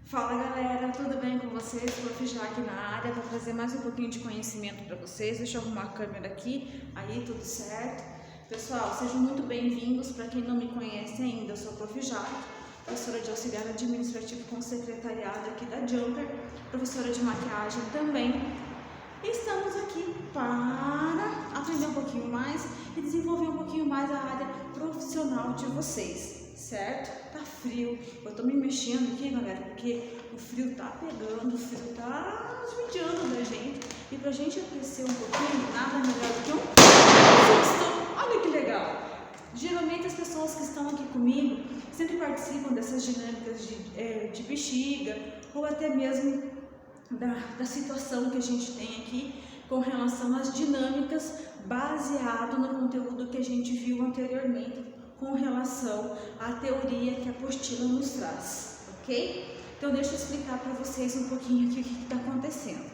Fala galera, tudo bem com vocês? Prof. Jaque na área para trazer mais um pouquinho de conhecimento para vocês. Deixa eu arrumar a câmera aqui, aí tudo certo. Pessoal, sejam muito bem-vindos. Para quem não me conhece ainda, eu sou a Prof. Jaque, professora de auxiliar administrativo com secretariado aqui da Jumper, professora de maquiagem também. E estamos aqui para aprender um pouquinho mais e desenvolver um pouquinho mais a área profissional de vocês, certo? Tá frio, eu tô me mexendo aqui, galera, porque o frio tá pegando, o frio tá judiando da gente. E pra gente aquecer um pouquinho, nada melhor do que um susto. Olha que legal! Geralmente as pessoas que estão aqui comigo sempre participam dessas dinâmicas de bexiga ou até mesmo da situação que a gente tem aqui com relação às dinâmicas baseado no conteúdo que a gente viu anteriormente com relação à teoria que a apostila nos traz, ok? Então deixa eu explicar para vocês um pouquinho aqui o que está acontecendo.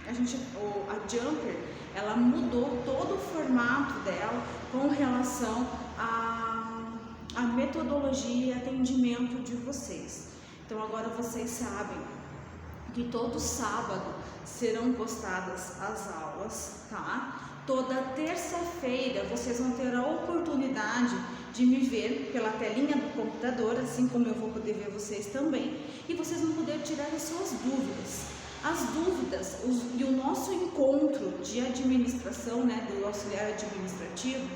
A Jumper, ela mudou todo o formato dela com relação à metodologia e atendimento de vocês. Então agora vocês sabem que todo sábado serão postadas as aulas, tá? Toda terça-feira vocês vão ter a oportunidade de me ver pela telinha do computador, assim como eu vou poder ver vocês também, e vocês vão poder tirar as suas dúvidas. As dúvidas e o nosso encontro de administração, né, do auxiliar administrativo,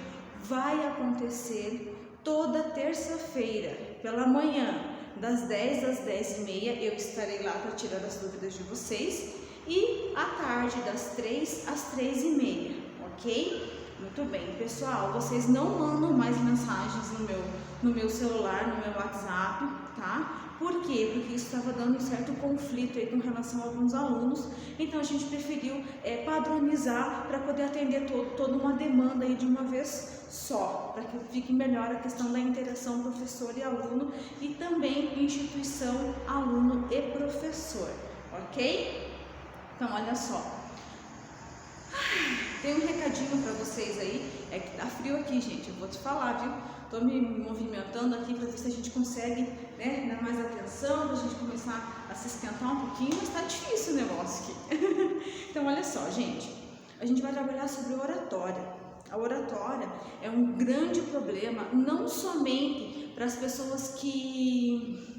vai acontecer toda terça-feira pela manhã, das 10 às 10h30, eu estarei lá para tirar as dúvidas de vocês, e à tarde, das 3 às 3h30, ok? Muito bem, pessoal, vocês não mandam mais mensagens no meu celular, no meu WhatsApp, tá? Por quê? Porque isso estava dando um certo conflito aí com relação a alguns alunos, então a gente preferiu padronizar para poder atender toda uma demanda aí de uma vez só, para que fique melhor a questão da interação professor e aluno e também instituição, aluno e professor, ok? Então olha só, tem um recadinho para vocês aí, é que tá frio aqui, gente, eu vou te falar, viu? Tô me movimentando aqui para ver se a gente consegue, né, dar mais atenção, pra gente começar a se esquentar um pouquinho, mas tá difícil o negócio aqui. Então olha só, gente, a gente vai trabalhar sobre oratória. A oratória é um grande problema, não somente para as pessoas que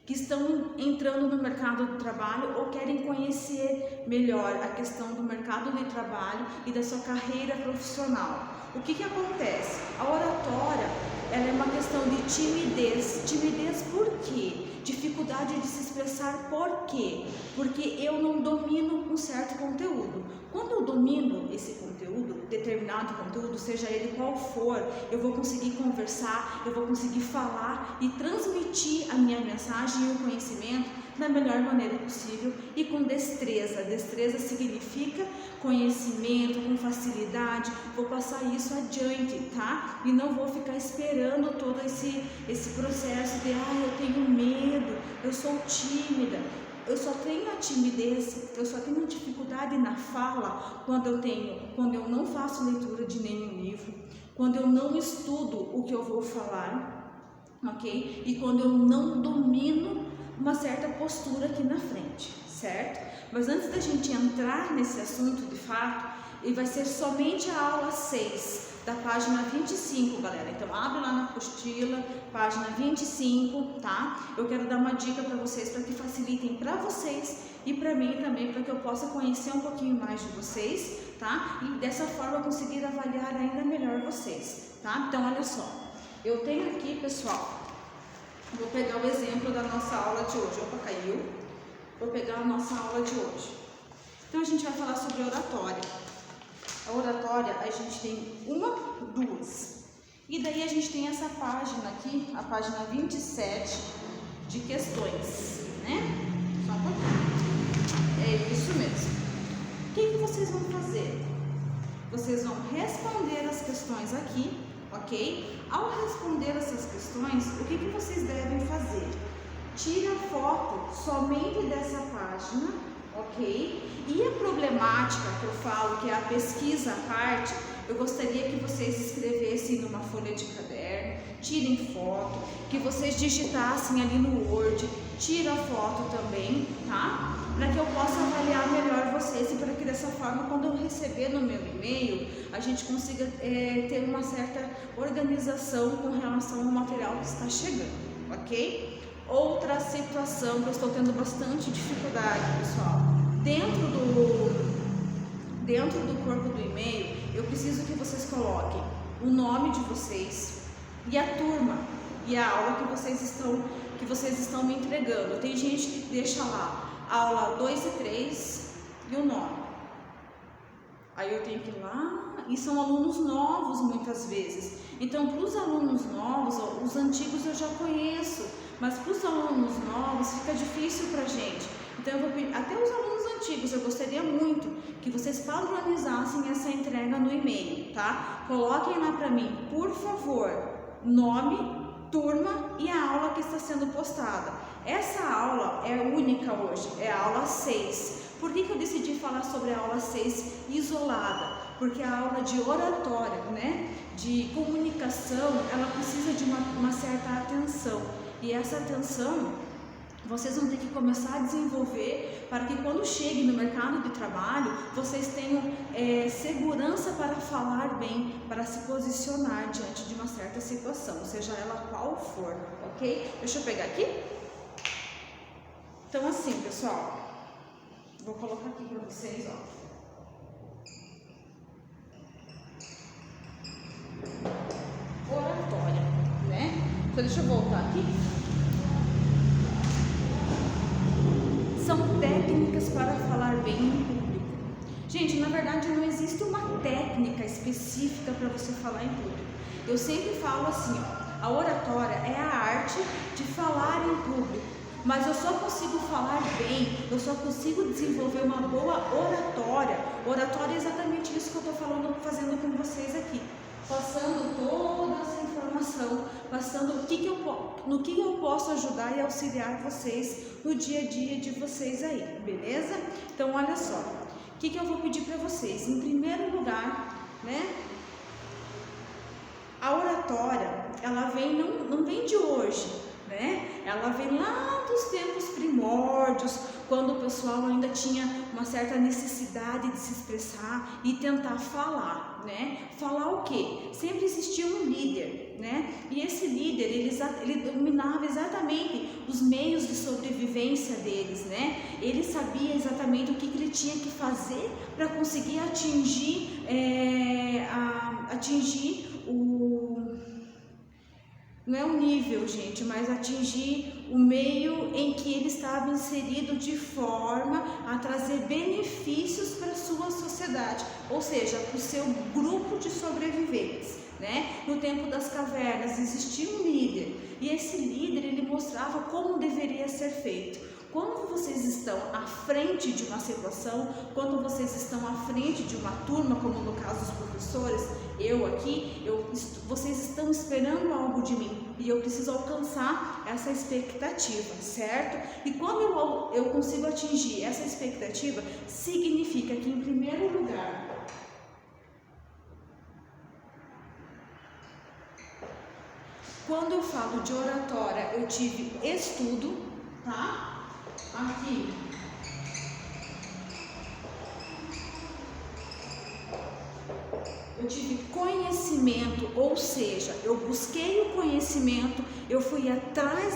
estão entrando no mercado do trabalho ou querem conhecer melhor a questão do mercado de trabalho e da sua carreira profissional. O que acontece? A oratória, ela é uma questão de timidez. Timidez por quê? Dificuldade de se expressar por quê? Porque eu não domino um certo conteúdo. Quando eu domino esse conteúdo, determinado conteúdo, seja ele qual for, eu vou conseguir conversar, eu vou conseguir falar e transmitir a minha mensagem e o conhecimento da melhor maneira possível e com destreza. Destreza significa conhecimento, com facilidade, vou passar isso adiante, tá? E não vou ficar esperando todo esse processo de, eu tenho medo, eu sou tímida. Eu só tenho a timidez, eu só tenho dificuldade na fala quando eu não faço leitura de nenhum livro, quando eu não estudo o que eu vou falar, ok? E quando eu não domino uma certa postura aqui na frente, certo? Mas antes da gente entrar nesse assunto de fato, e vai ser somente a aula 6, da página 25, galera. Então abre lá na apostila, página 25, tá? Eu quero dar uma dica para vocês, para que facilitem para vocês e para mim também, para que eu possa conhecer um pouquinho mais de vocês, tá? E dessa forma conseguir avaliar ainda melhor vocês, tá? Então olha só, eu tenho aqui, pessoal, vou pegar o exemplo da nossa aula de hoje. Opa, caiu. Vou pegar a nossa aula de hoje. Então a gente vai falar sobre oratória. A oratória, a gente tem uma, duas. E daí a gente tem essa página aqui, a página 27 de questões, né? Só um pouquinho. É isso mesmo. O que vocês vão fazer? Vocês vão responder as questões aqui, ok? Ao responder essas questões, o que vocês devem fazer? Tira foto somente dessa página, ok? E a problemática que eu falo, que é a pesquisa à parte, eu gostaria que vocês escrevessem numa folha de caderno, tirem foto, que vocês digitassem ali no Word, tira a foto também, tá? Para que eu possa avaliar melhor vocês e para que dessa forma, quando eu receber no meu e-mail, a gente consiga ter uma certa organização com relação ao material que está chegando, ok? Outra situação que eu estou tendo bastante dificuldade, pessoal, dentro do corpo do e-mail, eu preciso que vocês coloquem o nome de vocês e a turma e a aula que vocês estão me entregando. Tem gente que deixa lá aula 2 e 3 e o nome. Aí eu tenho que ir lá, e são alunos novos muitas vezes. Então, para os alunos novos, os antigos eu já conheço, mas para os alunos novos fica difícil para a gente. Então, eu vou pedir, até os alunos antigos, eu gostaria muito que vocês padronizassem essa entrega no e-mail, tá? Coloquem lá para mim, por favor, nome, turma e a aula que está sendo postada. Essa aula é única hoje, é a aula 6. Por que eu decidi falar sobre a aula 6 isolada? Porque a aula de oratória, né, de comunicação, ela precisa de uma certa atenção. E essa atenção vocês vão ter que começar a desenvolver para que quando chegue no mercado de trabalho, vocês tenham segurança para falar bem, para se posicionar diante de uma certa situação, seja ela qual for, ok? Deixa eu pegar aqui. Então assim, pessoal, vou colocar aqui para vocês, ó. Oratória, né? Então deixa eu voltar aqui. São técnicas para falar bem em público. Gente, na verdade não existe uma técnica específica para você falar em público. Eu sempre falo assim, ó, a oratória é a arte de falar em público, mas eu só consigo falar bem, eu só consigo desenvolver uma boa oratória. Oratória é exatamente isso que eu estou fazendo com vocês aqui, passando toda essa informação, passando no que eu posso ajudar e auxiliar vocês no dia a dia de vocês aí, beleza? Então, olha só, o que eu vou pedir para vocês? Em primeiro lugar, né, a oratória, ela não vem de hoje, né? Ela vem lá dos tempos primórdios, quando o pessoal ainda tinha uma certa necessidade de se expressar e tentar falar, né? Falar o quê? Sempre existia um líder, né? E esse líder, ele dominava exatamente os meios de sobrevivência deles, né? Ele sabia exatamente o que ele tinha que fazer para conseguir atingir não é um nível, gente, mas atingir o meio em que ele estava inserido de forma a trazer benefícios para a sua sociedade, ou seja, para o seu grupo de sobreviventes, né? No tempo das cavernas existia um líder e esse líder ele mostrava como deveria ser feito. Quando vocês estão à frente de uma situação, quando vocês estão à frente de uma turma, como no caso dos professores, eu aqui, vocês estão esperando algo de mim e eu preciso alcançar essa expectativa, certo? E quando eu consigo atingir essa expectativa, significa que, em primeiro lugar, quando eu falo de oratória, eu tive estudo, tá? Aqui, eu tive conhecimento, ou seja, eu busquei o conhecimento, eu fui atrás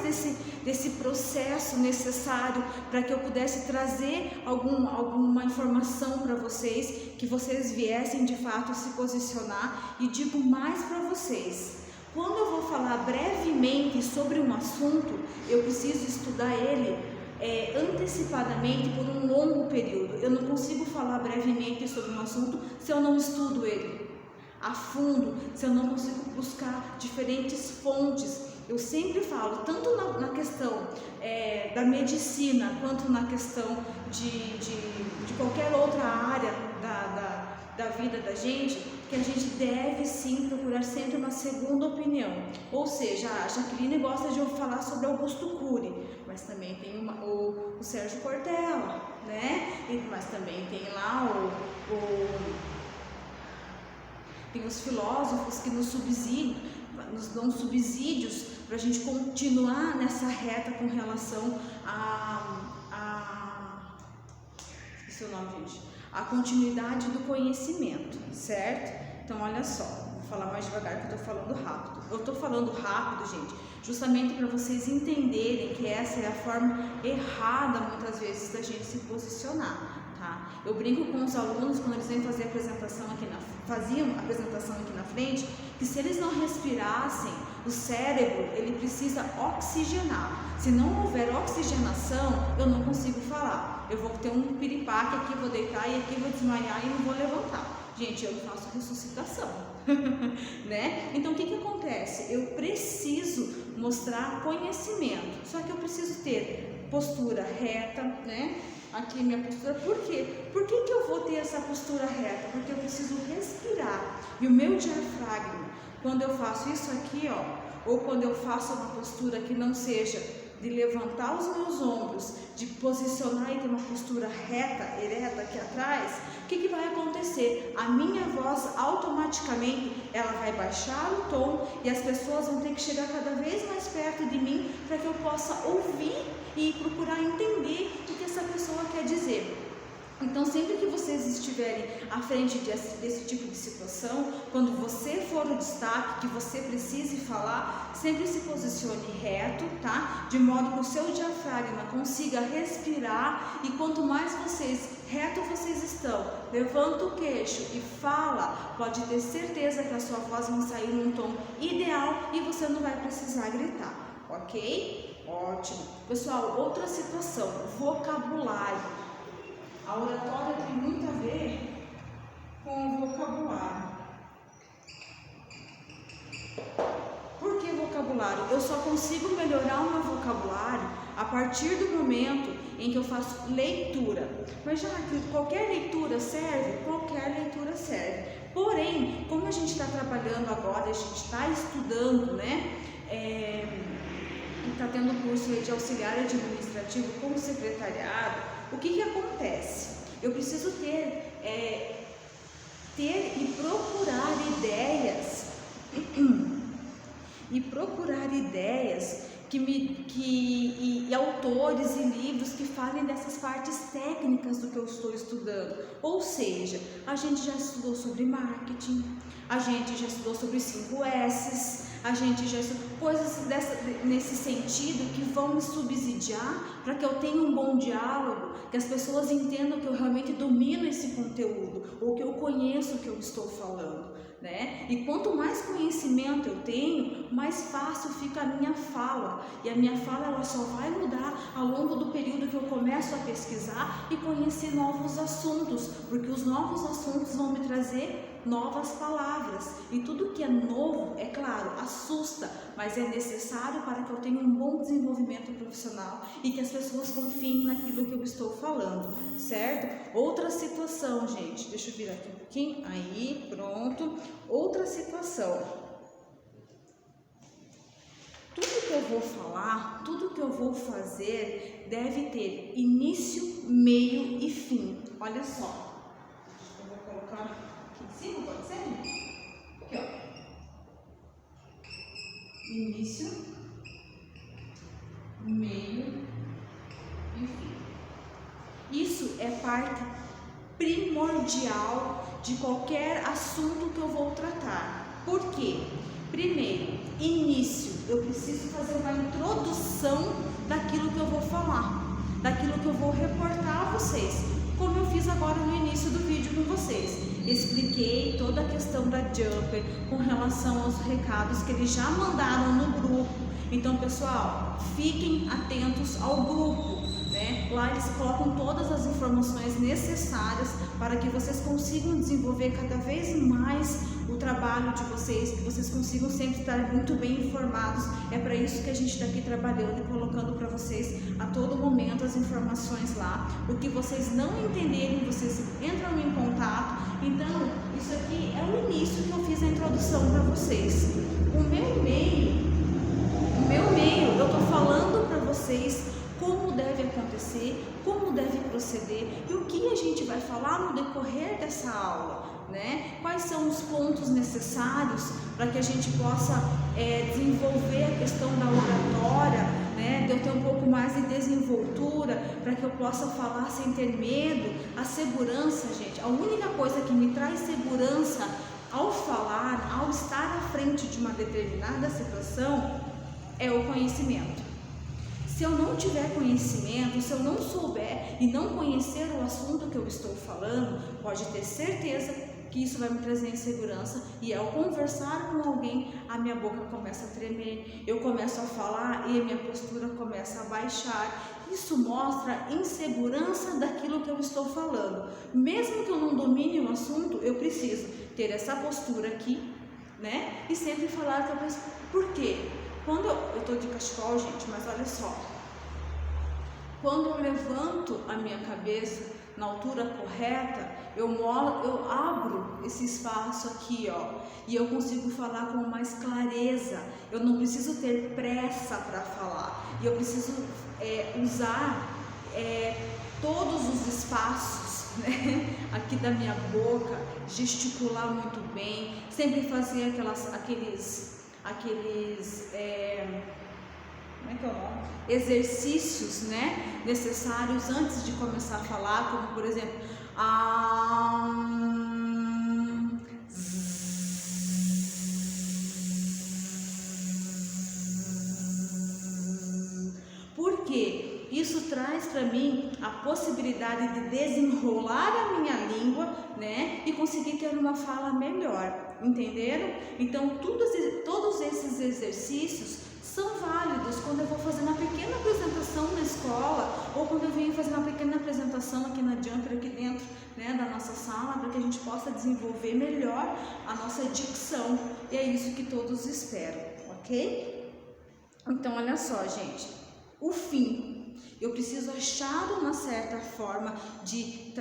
desse processo necessário para que eu pudesse trazer alguma informação para vocês, que vocês viessem de fato se posicionar. E digo mais para vocês, quando eu vou falar brevemente sobre um assunto, eu preciso estudar ele antecipadamente por um longo período. Eu não consigo falar brevemente sobre um assunto se eu não estudo ele a fundo, se eu não consigo buscar diferentes fontes. Eu sempre falo, tanto na questão da medicina, quanto na questão de qualquer outra área da vida da gente, que a gente deve sim procurar sempre uma segunda opinião. Ou seja, a Jaqueline gosta de falar sobre Augusto Cury, mas também tem o Sérgio Cortella, né? Mas também tem lá tem os filósofos que nos subsidiam. nos dão subsídios para a gente continuar nessa reta com relação esqueci o nome, gente, a continuidade do conhecimento, certo? Então, olha só, vou falar mais devagar que eu estou falando rápido. Eu estou falando rápido, gente, justamente para vocês entenderem que essa é a forma errada, muitas vezes, da gente se posicionar, tá? Eu brinco com os alunos, quando eles vêm fazer apresentação faziam apresentação aqui na frente, que se eles não respirassem, o cérebro, ele precisa oxigenar. Se não houver oxigenação, eu não consigo falar. Eu vou ter um piripaque aqui, vou deitar e aqui vou desmaiar e não vou levantar. Gente, eu não faço ressuscitação, né? Então, o que acontece? Eu preciso mostrar conhecimento, só que eu preciso ter postura reta, né? Aqui minha postura, por quê? Por que eu vou ter essa postura reta? Porque eu preciso respirar, e o meu diafragma, quando eu faço isso aqui, ó, ou quando eu faço uma postura que não seja de levantar os meus ombros, de posicionar e ter uma postura reta, ereta aqui atrás, o que vai acontecer? A minha voz automaticamente ela vai baixar o tom e as pessoas vão ter que chegar cada vez mais perto de mim para que eu possa ouvir e procurar entender o que essa pessoa quer dizer. Então, sempre que vocês estiverem à frente desse tipo de situação, quando você for o destaque, que você precise falar, sempre se posicione reto, tá? De modo que o seu diafragma consiga respirar, e quanto mais reto vocês estão, levanta o queixo e fala, pode ter certeza que a sua voz vai sair num tom ideal e você não vai precisar gritar, ok? Ótimo. Pessoal, outra situação, vocabulário. A oratória tem muito a ver com o vocabulário. Por que vocabulário? Eu só consigo melhorar o meu vocabulário a partir do momento em que eu faço leitura. Mas já que qualquer leitura serve, qualquer leitura serve. Porém, como a gente está trabalhando agora, a gente está estudando, né? Está tendo curso de auxiliar administrativo com secretariado. O que acontece? Eu preciso ter e procurar ideias e autores e livros que falem dessas partes técnicas do que eu estou estudando. Ou seja, a gente já estudou sobre marketing, a gente já estudou sobre os 5 S's, a gente já estudou coisas nesse sentido que vão me subsidiar para que eu tenha um bom diálogo, que as pessoas entendam que eu realmente domino esse conteúdo, ou que eu conheço o que eu estou falando, né? E quanto mais conhecimento eu tenho, mais fácil fica a minha fala, e a minha fala ela só vai mudar ao longo do período que eu começo a pesquisar e conhecer novos assuntos, porque os novos assuntos vão me trazer novas palavras, e tudo que é novo, é claro, assusta, mas é necessário para que eu tenha um bom desenvolvimento profissional e que as pessoas confiem naquilo que eu estou falando, certo? Outra situação, gente, deixa eu virar aqui um pouquinho, aí, pronto. Outra situação, tudo que eu vou falar, tudo que eu vou fazer deve ter início, meio e fim. Olha só, eu vou colocar pode ser? Aqui, ó. Início, meio e fim. Isso é parte primordial de qualquer assunto que eu vou tratar. Por quê? Primeiro, início. Eu preciso fazer uma introdução daquilo que eu vou falar, daquilo que eu vou reportar a vocês, como eu fiz agora no início do vídeo com vocês. Expliquei toda a questão da Jumper com relação aos recados que eles já mandaram no grupo. Então, pessoal, fiquem atentos ao grupo, né? Lá eles colocam todas as informações necessárias para que vocês consigam desenvolver cada vez mais o trabalho de vocês, que vocês consigam sempre estar muito bem informados. É para isso que a gente está aqui trabalhando e colocando para vocês a todo momento as informações lá. O que vocês não entenderem, vocês entram em contato. Então, isso aqui é o início que eu fiz a introdução para vocês. O meu e-mail, eu estou falando para vocês como deve acontecer, como deve proceder e o que a a gente vai falar no decorrer dessa aula, né? Quais são os pontos necessários para que a gente possa desenvolver a questão da oratória, né? De eu ter um pouco mais de desenvoltura, para que eu possa falar sem ter medo. A segurança, gente, a única coisa que me traz segurança ao falar, ao estar à frente de uma determinada situação, é o conhecimento. Se eu não tiver conhecimento, se eu não souber e não conhecer o assunto que eu estou falando, pode ter certeza que isso vai me trazer insegurança, e ao conversar com alguém, a minha boca começa a tremer, eu começo a falar e a minha postura começa a baixar. Isso mostra insegurança daquilo que eu estou falando. Mesmo que eu não domine o assunto, eu preciso ter essa postura aqui, né? E sempre falar com a pessoa. Por quê? Quando eu estou de cachecol, gente, mas olha só. Quando eu levanto a minha cabeça na altura correta, eu abro esse espaço aqui, ó, e eu consigo falar com mais clareza. Eu não preciso ter pressa para falar. E eu preciso usar todos os espaços, né, aqui da minha boca, gesticular muito bem, sempre fazer aqueles como é que é o nome? Exercícios, né, necessários antes de começar a falar, como por exemplo, porque isso traz para mim a possibilidade de desenrolar a minha língua, né, e conseguir ter uma fala melhor, entenderam? Então todos esses exercícios são válidos quando eu vou fazer uma pequena apresentação na escola, ou quando eu venho fazer uma pequena apresentação aqui na Jumper, aqui dentro, né, da nossa sala, para que a gente possa desenvolver melhor a nossa dicção. E é isso que todos esperam, ok? Então, olha só, gente, o fim. Eu preciso achar uma certa forma de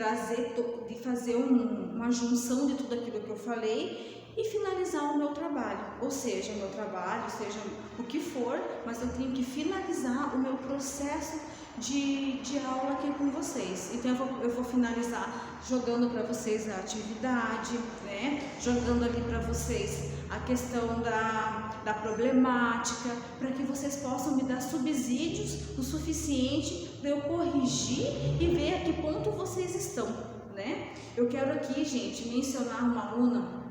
fazer uma junção de tudo aquilo que eu falei e finalizar o meu trabalho, ou seja, o meu trabalho, seja o que for, mas eu tenho que finalizar o meu processo de aula aqui com vocês. Então eu vou finalizar jogando para vocês a atividade, né? Jogando ali para vocês a questão da problemática, para que vocês possam me dar subsídios o suficiente para eu corrigir e ver a que ponto vocês estão, né? Eu quero aqui, gente, mencionar uma aluna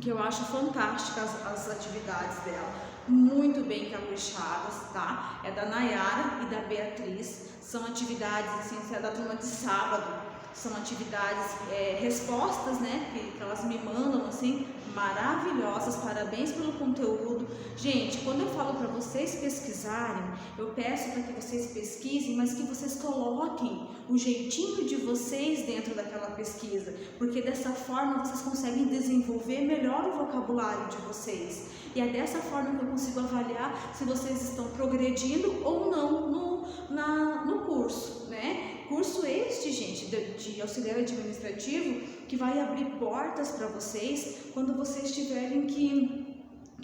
que eu acho fantástica as atividades dela, muito bem caprichadas, tá? É da Nayara e da Beatriz. São atividades, assim, é da turma de sábado. São atividades, respostas, né, que elas me mandam, assim, maravilhosas. Parabéns pelo conteúdo. Gente, quando eu falo para vocês pesquisarem, eu peço para que vocês pesquisem, mas que vocês coloquem o jeitinho de vocês dentro daquela pesquisa, porque dessa forma vocês conseguem desenvolver melhor o vocabulário de vocês. E é dessa forma que eu consigo avaliar se vocês estão progredindo ou não no curso, né? Curso este, gente, de auxiliar administrativo, que vai abrir portas para vocês quando vocês tiverem que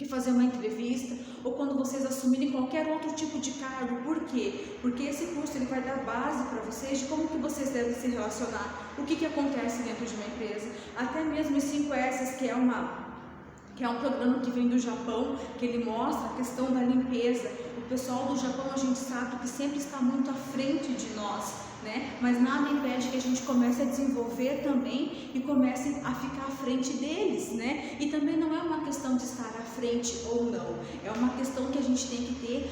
fazer uma entrevista, ou quando vocês assumirem qualquer outro tipo de cargo. Por quê? Porque esse curso ele vai dar base para vocês de como que vocês devem se relacionar, o que acontece dentro de uma empresa, até mesmo os 5 S's, que é um programa que vem do Japão, que ele mostra a questão da limpeza. O pessoal do Japão, a gente sabe que sempre está muito à frente de nós, né? Mas nada impede que a gente comece a desenvolver também e comece a ficar à frente deles, né? E também não é uma questão de estar à frente ou não, é uma questão que a gente tem que ter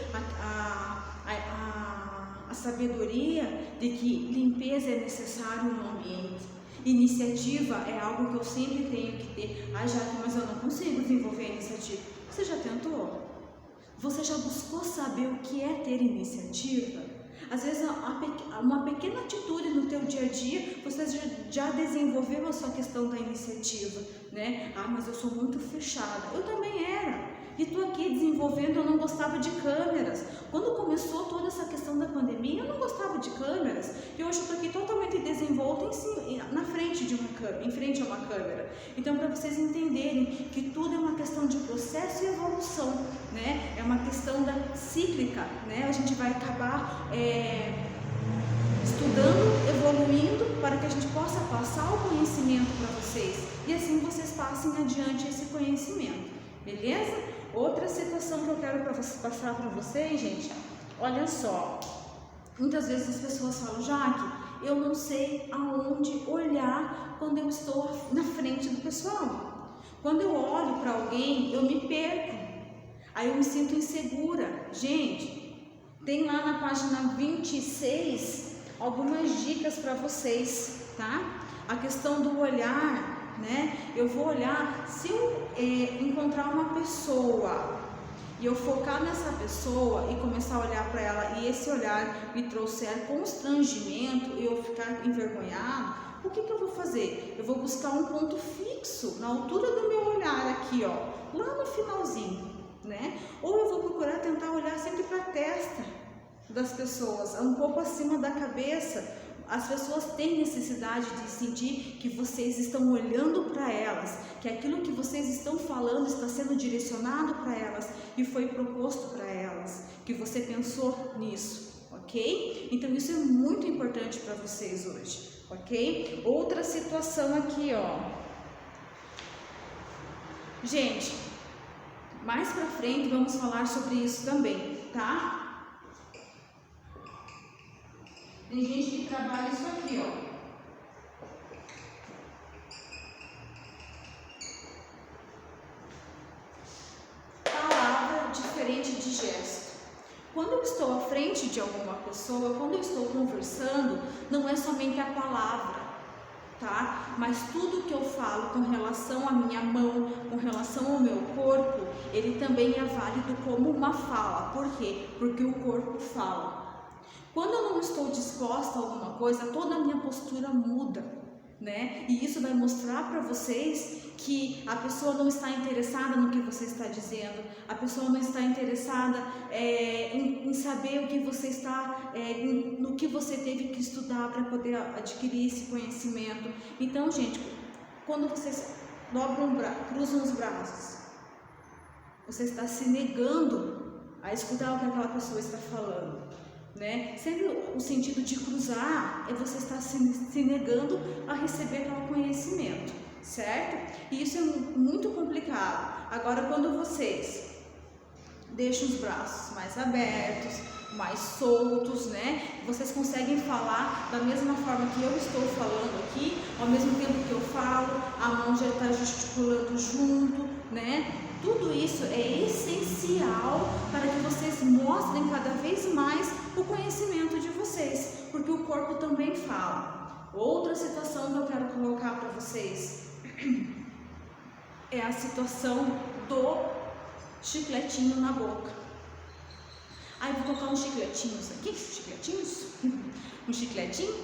a sabedoria de que limpeza é necessário no ambiente. Iniciativa é algo que eu sempre tenho que ter. Jaque, mas eu não consigo desenvolver a iniciativa. Você já tentou? Você já buscou saber o que é ter iniciativa? Às vezes, uma pequena atitude no teu dia a dia, você já desenvolveu a sua questão da iniciativa, né? Mas eu sou muito fechada. Eu também era. E estou aqui desenvolvendo, eu não gostava de câmeras. Quando começou toda essa questão da pandemia, eu não gostava de câmeras. E hoje eu estou aqui totalmente desenvolta na frente de em frente a uma câmera. Então, para vocês entenderem que tudo é uma questão de processo e evolução, né? É uma questão cíclica, né? A gente vai acabar estudando, evoluindo, para que a gente possa passar o conhecimento para vocês e assim vocês passem adiante esse conhecimento, beleza? Outra situação que eu quero passar para vocês, gente, olha só, muitas vezes as pessoas falam: Jaque, eu não sei aonde olhar quando eu estou na frente do pessoal. Quando eu olho para alguém, eu me perco, aí eu me sinto insegura. Gente, tem lá na página 26 algumas dicas para vocês, tá? A questão do olhar, né? Eu vou olhar, se eu encontrar uma pessoa e eu focar nessa pessoa e começar a olhar para ela e esse olhar me trouxer constrangimento e eu ficar envergonhado, o que eu vou fazer? Eu vou buscar um ponto fixo na altura do meu olhar aqui, ó, lá no finalzinho, né? Ou eu vou procurar tentar olhar sempre para a testa das pessoas, um pouco acima da cabeça. As pessoas têm necessidade de sentir que vocês estão olhando para elas, que aquilo que vocês estão falando está sendo direcionado para elas e foi proposto para elas, que você pensou nisso, ok? Então isso é muito importante para vocês hoje, ok? Outra situação aqui, ó. Gente, mais para frente vamos falar sobre isso também, tá? Tem gente que trabalha isso aqui, ó. Palavra diferente de gesto. Quando eu estou à frente de alguma pessoa, quando eu estou conversando, não é somente a palavra, tá? Mas tudo que eu falo com relação à minha mão, com relação ao meu corpo, ele também é válido como uma fala. Por quê? Porque o corpo fala. Quando eu não estou disposta a alguma coisa, toda a minha postura muda, né? E isso vai mostrar para vocês que a pessoa não está interessada no que você está dizendo, a pessoa não está interessada em saber o que você está, no que você teve que estudar para poder adquirir esse conhecimento. Então, gente, quando vocês cruzam os braços, você está se negando a escutar o que aquela pessoa está falando, né? Sempre o sentido de cruzar é você estar se negando a receber tal conhecimento, certo? E isso é muito complicado. Agora, quando vocês deixam os braços mais abertos, mais soltos, né? Vocês conseguem falar da mesma forma que eu estou falando aqui, ao mesmo tempo que eu falo, a mão já está gesticulando junto, né? Tudo isso é essencial para que vocês mostrem cada vez mais o conhecimento de vocês, porque o corpo também fala. Outra situação que eu quero colocar para vocês é a situação do chicletinho na boca. Aí vou colocar uns chicletinhos aqui, um chicletinho.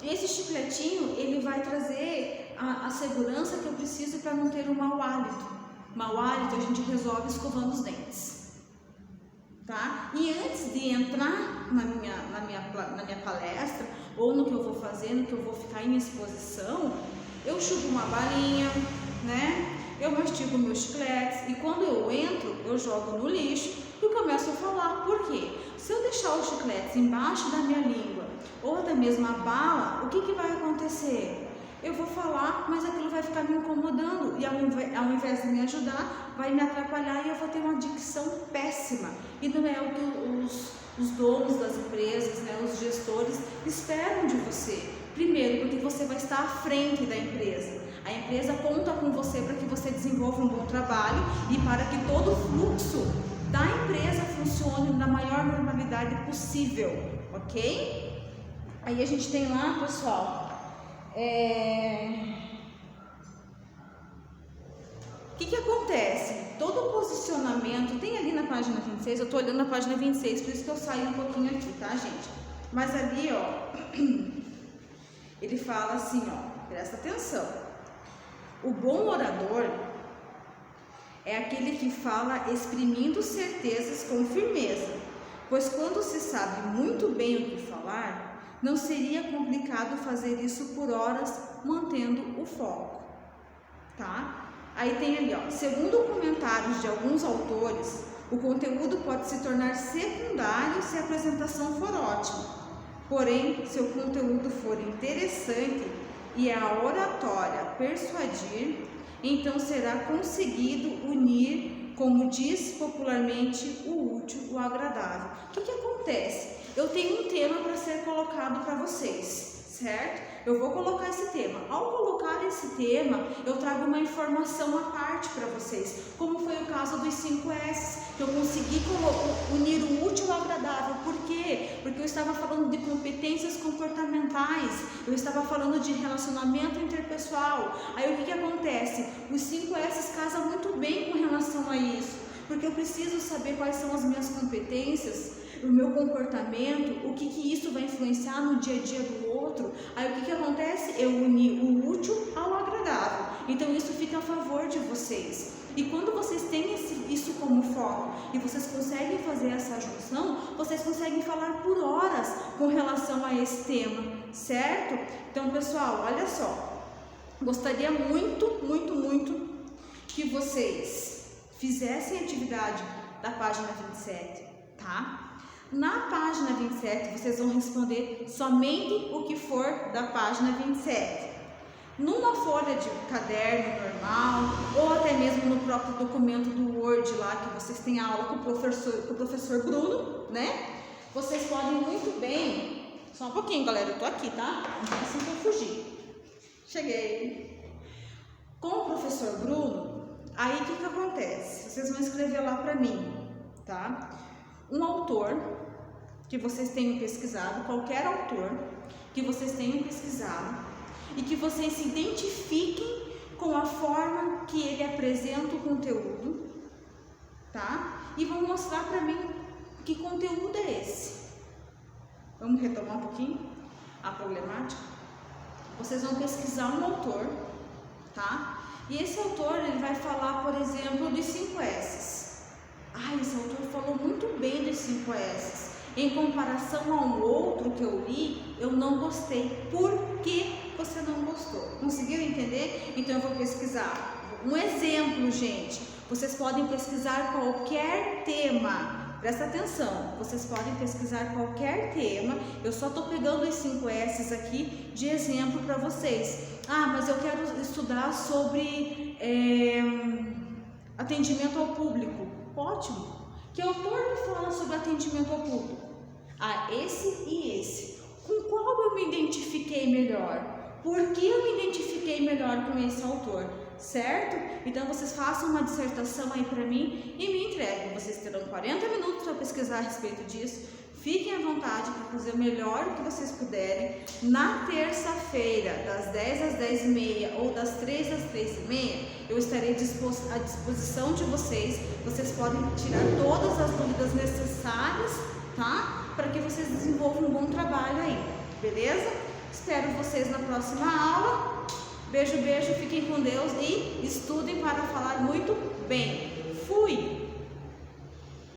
Esse chicletinho, ele vai trazer a segurança que eu preciso para não ter um mau hálito. Mau hálito a gente resolve escovando os dentes, tá? E antes de entrar na minha palestra, ou no que eu vou fazer, no que eu vou ficar em exposição, eu chupo uma balinha, né? Eu mastigo meus chicletes e quando eu entro, eu jogo no lixo e começo a falar. Por quê? Se eu deixar os chicletes embaixo da minha língua ou até mesmo a bala, o que vai acontecer? Eu vou falar, mas aquilo vai ficar me incomodando e ao invés de me ajudar, vai me atrapalhar e eu vou ter uma dicção péssima. E não é o que os donos das empresas, né, os gestores esperam de você. Primeiro, porque você vai estar à frente da empresa. A empresa conta com você para que você desenvolva um bom trabalho e para que todo o fluxo da empresa funcione na maior normalidade possível, ok? Aí a gente tem lá, pessoal, o que acontece? Todo posicionamento, tem ali na página 26, eu estou olhando na página 26, por isso que eu saí um pouquinho aqui, tá, gente? Mas ali, ó, ele fala assim, ó, presta atenção. O bom orador é aquele que fala exprimindo certezas com firmeza, pois quando se sabe muito bem o que falar, não seria complicado fazer isso por horas, mantendo o foco, tá? Aí tem ali, ó, segundo comentários de alguns autores, o conteúdo pode se tornar secundário se a apresentação for ótima. porém, se o conteúdo for interessante e a oratória persuadir, então será conseguido unir, como diz popularmente, o útil, o agradável. O que acontece? Eu tenho um tema para ser colocado para vocês, certo? Eu vou colocar esse tema. Ao colocar esse tema, eu trago uma informação à parte para vocês, como foi o caso dos 5 S, que eu consegui unir o útil ao agradável. Por quê? Porque eu estava falando de competências comportamentais, eu estava falando de relacionamento interpessoal. Aí o que acontece? Os 5 S casam muito bem com relação a isso, porque eu preciso saber quais são as minhas competências, o meu comportamento, o que isso vai influenciar no dia a dia do outro. Aí o que acontece? Eu uni o útil ao agradável. Então isso fica a favor de vocês. E quando vocês têm isso como foco e vocês conseguem fazer essa junção, vocês conseguem falar por horas com relação a esse tema, certo? Então, pessoal, olha só. Gostaria muito, muito, muito que vocês fizessem a atividade da página 27, tá? Na página 27, vocês vão responder somente o que for da página 27. Numa folha de caderno normal, ou até mesmo no próprio documento do Word lá, que vocês têm aula com o professor Bruno, né? Vocês podem muito bem... Só um pouquinho, galera, eu tô aqui, tá? Não assim que eu fugir. Cheguei. Com o professor Bruno, aí o que acontece? Vocês vão escrever lá para mim, tá? Um autor que vocês tenham pesquisado, qualquer autor que vocês tenham pesquisado, e que vocês se identifiquem com a forma que ele apresenta o conteúdo, tá? E vão mostrar para mim que conteúdo é esse. Vamos retomar um pouquinho a problemática? Vocês vão pesquisar um autor, tá? E esse autor, ele vai falar, por exemplo, dos 5 S's. Esse autor falou muito bem dos 5 S's. Em comparação a um outro que eu li, eu não gostei. Por que você não gostou? Conseguiram entender? Então eu vou pesquisar. Um exemplo, gente. Vocês podem pesquisar qualquer tema. Presta atenção. Vocês podem pesquisar qualquer tema. Eu só estou pegando os 5 S's aqui de exemplo para vocês. Mas eu quero estudar sobre atendimento ao público. Ótimo. Que autor me fala sobre atendimento ao público? Esse e esse. Com qual eu me identifiquei melhor? Por que eu me identifiquei melhor com esse autor? Certo? Então vocês façam uma dissertação aí para mim e me entreguem. Vocês terão 40 minutos para pesquisar a respeito disso. Fiquem à vontade para fazer o melhor que vocês puderem. Na terça-feira, das 10 às 10h30 ou das 3 às 3h30, eu estarei à disposição de vocês. Vocês podem tirar todas as dúvidas necessárias, tá? Para que vocês desenvolvam um bom trabalho aí, beleza? Espero vocês na próxima aula. Beijo, beijo, fiquem com Deus e estudem para falar muito bem.